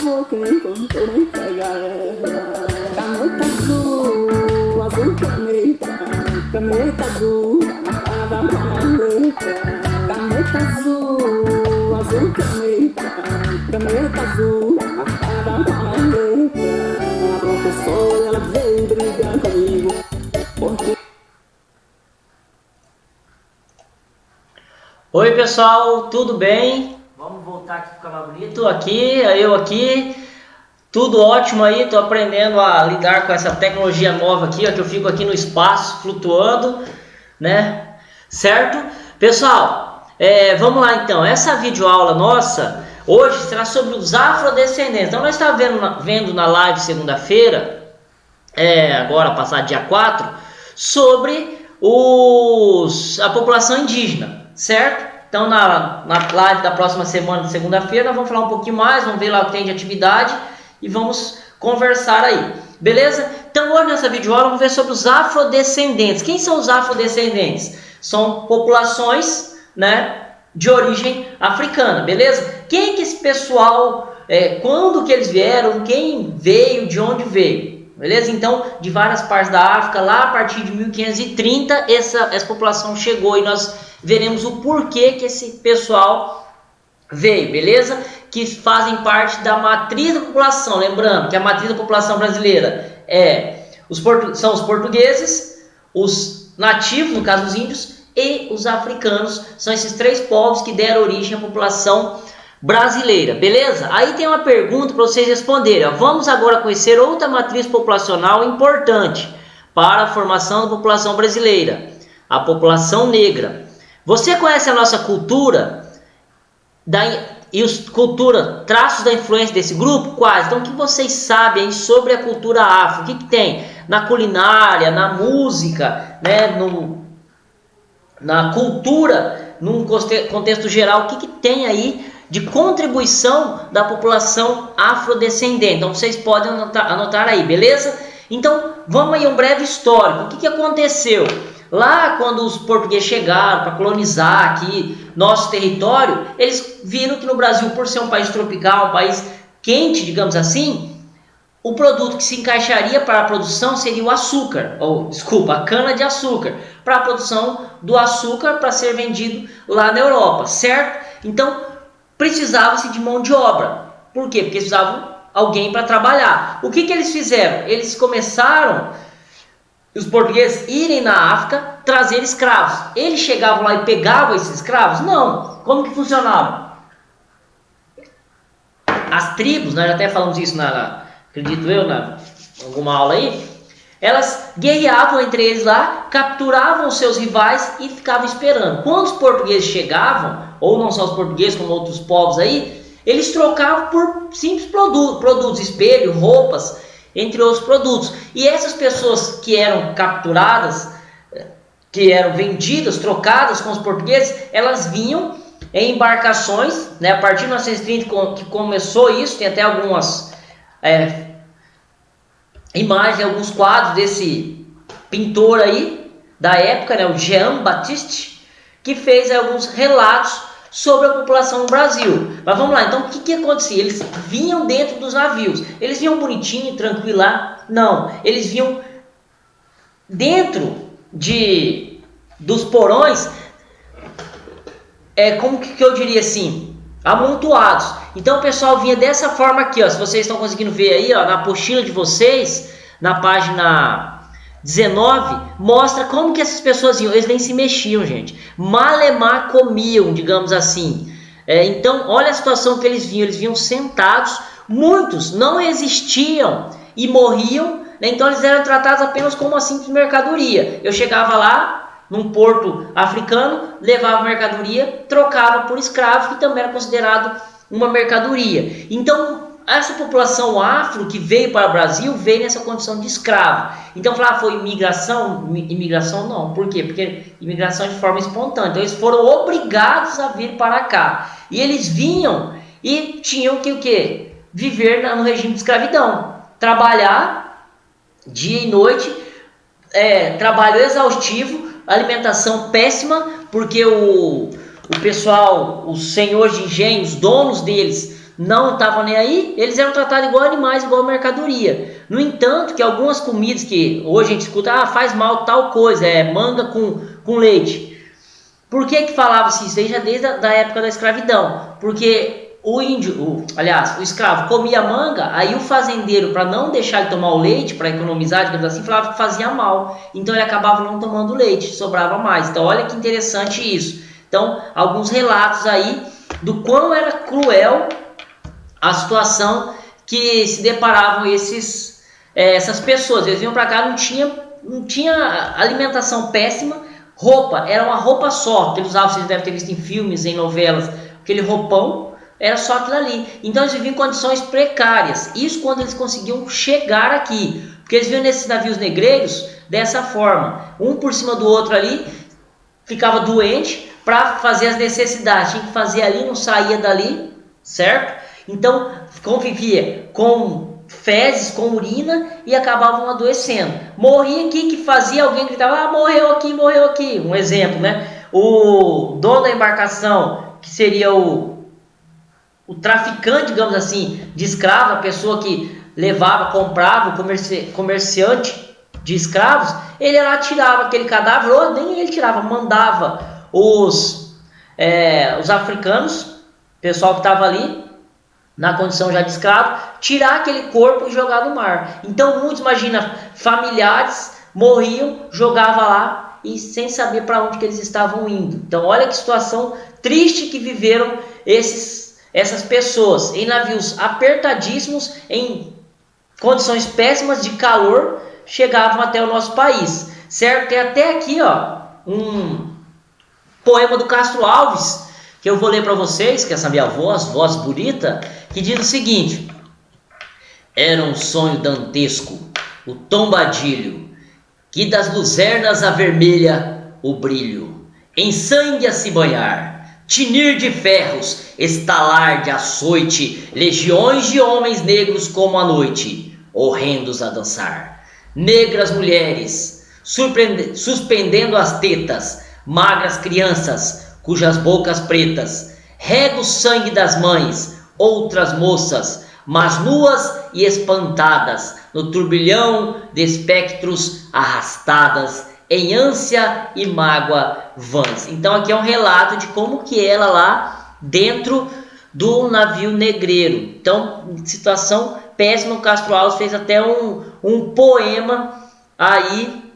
amor que me encontrou entre a galera. Caneta azul, azul caneta azul, amarrada com a letra. Caneta azul caneta azul, amarrada com a letra. A professora, ela veio brigar comigo, porque... Oi pessoal, tudo bem? Vamos voltar aqui para ficar mais bonito. Eu aqui, tudo ótimo aí. Tô aprendendo a lidar com essa tecnologia nova aqui, ó, que eu fico aqui no espaço flutuando, né? Certo? Pessoal, vamos lá então. Essa videoaula nossa hoje será sobre os afrodescendentes. Então nós estamos vendo na live segunda-feira, agora passado dia 4, sobre a população indígena. Certo? Então na live da próxima semana, de segunda-feira, nós vamos falar um pouquinho mais, vamos ver lá o que tem de atividade e vamos conversar aí, beleza? Então hoje nessa videoaula vamos ver sobre os afrodescendentes. Quem são os afrodescendentes? São populações, né, de origem africana, beleza? Quem que esse pessoal, quando que eles vieram, quem veio, de onde veio? Beleza? Então, de várias partes da África, lá a partir de 1530, essa população chegou e nós veremos o porquê que esse pessoal veio, beleza? Que fazem parte da matriz da população. Lembrando que a matriz da população brasileira são os portugueses, os nativos, no caso os índios, e os africanos. São esses três povos que deram origem à população brasileira, beleza? Aí tem uma pergunta para vocês responderem. Vamos agora conhecer outra matriz populacional importante para a formação da população brasileira, a população negra. Você conhece a nossa cultura traços da influência desse grupo? Quais? Então o que vocês sabem aí sobre a cultura afro? O que tem na culinária, na música, né, na cultura, num contexto geral? O que tem aí de contribuição da população afrodescendente? Então vocês podem anotar aí, beleza? Então vamos aí um breve histórico. O que aconteceu? Lá quando os portugueses chegaram para colonizar aqui nosso território, eles viram que no Brasil, por ser um país tropical, um país quente, digamos assim, o produto que se encaixaria para a produção seria o açúcar, a cana de açúcar, para a produção do açúcar para ser vendido lá na Europa, certo? Então precisava-se de mão de obra. Por quê? Porque precisavam alguém para trabalhar. O que eles fizeram? Eles começaram, os portugueses, irem na África trazer escravos. Eles chegavam lá e pegavam esses escravos? Não. Como que funcionava? As tribos, nós até falamos isso acredito eu, na alguma aula aí, elas guerreavam entre eles lá, capturavam os seus rivais e ficavam esperando. Quando os portugueses chegavam, ou não só os portugueses, como outros povos aí, eles trocavam por simples produtos, espelho, roupas, entre outros produtos. E essas pessoas que eram capturadas, que eram vendidas, trocadas com os portugueses, elas vinham em embarcações, né? A partir de 1930 que começou isso, tem até algumas imagens, alguns quadros desse pintor aí da época, né? O Jean Baptiste, que fez alguns relatos sobre a população no Brasil. Mas vamos lá, então o que acontecia? Eles vinham dentro dos navios. Eles vinham bonitinho, tranquilo lá? Não. Eles vinham dentro dos porões, como que eu diria assim, amontoados. Então o pessoal vinha dessa forma aqui, ó. Se vocês estão conseguindo ver aí, ó, na apostila de vocês, na página 19, mostra como que essas pessoas iam. Eles nem se mexiam, gente. Malemar comiam, digamos assim. Então, olha a situação que eles vinham sentados. Muitos não existiam e morriam, né? Então eles eram tratados apenas como uma simples mercadoria. Eu chegava lá num porto africano, levava mercadoria, trocava por escravo, que também era considerado uma mercadoria. Então essa população afro que veio para o Brasil veio nessa condição de escravo. Então falar foi imigração? Imigração não. Por quê? Porque imigração é de forma espontânea. Então eles foram obrigados a vir para cá. E eles vinham e tinham que o quê? Viver no regime de escravidão. Trabalhar dia e noite, trabalho exaustivo, alimentação péssima, porque o pessoal, os senhores de engenho, os donos deles, não estavam nem aí, eles eram tratados igual animais, igual mercadoria. No entanto, que algumas comidas que hoje a gente escuta, faz mal tal coisa, manga com leite. Por que falava-se isso aí já desde a época da escravidão? Porque o índio, o escravo comia manga, aí o fazendeiro, para não deixar ele tomar o leite, para economizar, digamos assim, falava que fazia mal. Então ele acabava não tomando leite, sobrava mais. Então olha que interessante isso. Então, alguns relatos aí do quão era cruel a situação que se deparavam essas pessoas. Eles vinham para cá, não tinha alimentação péssima, roupa, era uma roupa só, que eles usavam, vocês devem ter visto em filmes, em novelas, aquele roupão, era só aquilo ali. Então eles viviam em condições precárias, isso quando eles conseguiam chegar aqui, porque eles viam nesses navios negreiros dessa forma, um por cima do outro ali, ficava doente para fazer as necessidades, tinha que fazer ali, não saía dali, certo? Então convivia com fezes, com urina e acabavam adoecendo. Morria aqui, que fazia, alguém gritava, morreu aqui, um exemplo, né? O dono da embarcação, que seria o traficante, digamos assim, de escravo, a pessoa que levava, comprava, o comerciante de escravos, ele lá tirava aquele cadáver, ou nem ele tirava, mandava os africanos, pessoal que estava ali, na condição já de escravo, tirar aquele corpo e jogar no mar. Então muitos, imagina, familiares morriam, jogavam lá e sem saber para onde que eles estavam indo. Então olha que situação triste que viveram essas pessoas em navios apertadíssimos, em condições péssimas de calor, chegavam até o nosso país, certo? Tem até aqui um poema do Castro Alves, que eu vou ler para vocês, que essa minha voz bonita, que diz o seguinte: era um sonho dantesco, o tombadilho, que das luzernas avermelha o brilho, em sangue a se banhar, tinir de ferros, estalar de açoite, legiões de homens negros como a noite, horrendos a dançar, negras mulheres, suspendendo as tetas, magras crianças, cujas bocas pretas rega o sangue das mães, outras moças, mas nuas e espantadas, no turbilhão de espectros arrastadas, em ânsia e mágoa vãs. Então aqui é um relato de como que ela lá dentro do navio negreiro. Então, situação péssima. O Castro Alves fez até um poema aí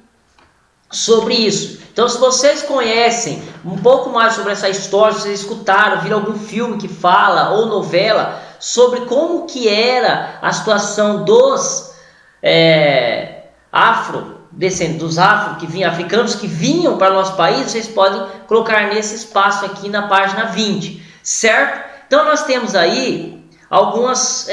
sobre isso. Então, se vocês conhecem um pouco mais sobre essa história, se vocês escutaram, viram algum filme que fala, ou novela, sobre como que era a situação dos africanos que vinham para o nosso país, vocês podem colocar nesse espaço aqui na página 20, certo? Então, nós temos aí algumas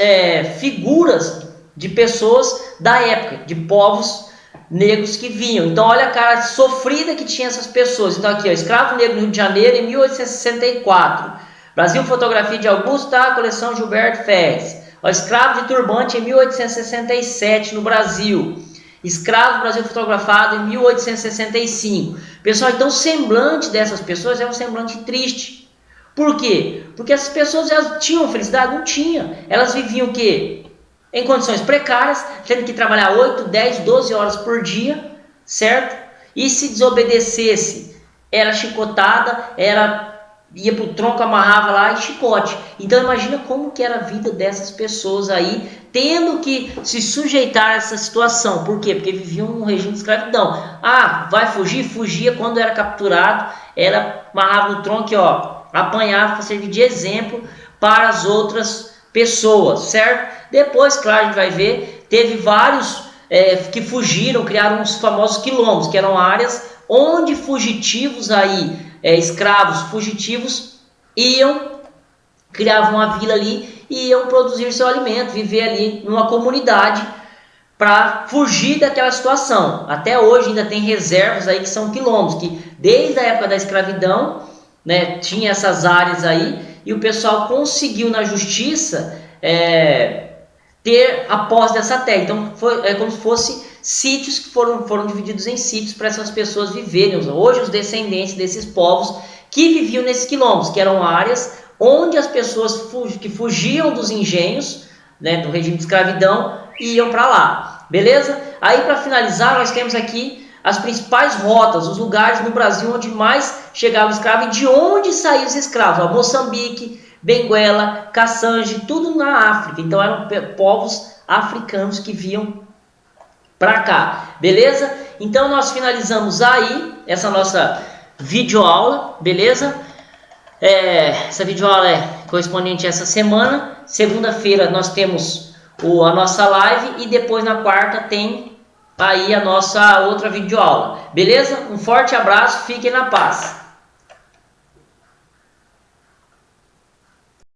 figuras de pessoas da época, de povos negros que vinham. Então olha a cara sofrida que tinha essas pessoas. Então aqui, escravo negro no Rio de Janeiro em 1864, Brasil, fotografia de Augusto, coleção Gilberto Ferres. Escravo de turbante em 1867 no Brasil, escravo Brasil fotografado em 1865. Pessoal, então o semblante dessas pessoas é um semblante triste. Por quê? Porque essas pessoas, elas tinham felicidade? Não tinham. Elas viviam o quê? Em condições precárias, tendo que trabalhar 8, 10, 12 horas por dia, certo? E se desobedecesse, era chicotada, ia pro tronco, amarrava lá e chicote. Então imagina como que era a vida dessas pessoas aí, tendo que se sujeitar a essa situação. Por quê? Porque viviam num regime de escravidão. Vai fugir? Fugia quando era capturado, amarrava no tronco e apanhava para servir de exemplo para as outras pessoas, certo? Depois, claro, a gente vai ver, teve vários que fugiram, criaram os famosos quilombos, que eram áreas onde fugitivos aí, escravos fugitivos, criavam uma vila ali e iam produzir seu alimento, viver ali numa comunidade para fugir daquela situação. Até hoje ainda tem reservas aí que são quilombos, que desde a época da escravidão, né, tinha essas áreas aí, e o pessoal conseguiu na justiça ter a posse dessa terra. Então é como se fosse sítios que foram divididos em sítios para essas pessoas viverem. Hoje os descendentes desses povos que viviam nesses quilombos, que eram áreas onde as pessoas que fugiam dos engenhos, né, do regime de escravidão, iam para lá, beleza? Aí para finalizar, nós temos aqui as principais rotas, os lugares no Brasil onde mais chegava escravo e de onde saíam os escravos. Ó, Moçambique, Benguela, Cassange, tudo na África. Então eram povos africanos que vinham para cá, beleza? Então nós finalizamos aí essa nossa videoaula, beleza? Essa videoaula é correspondente a essa semana. Segunda-feira nós temos a nossa live e depois na quarta tem aí a nossa outra videoaula, beleza? Um forte abraço, fiquem na paz.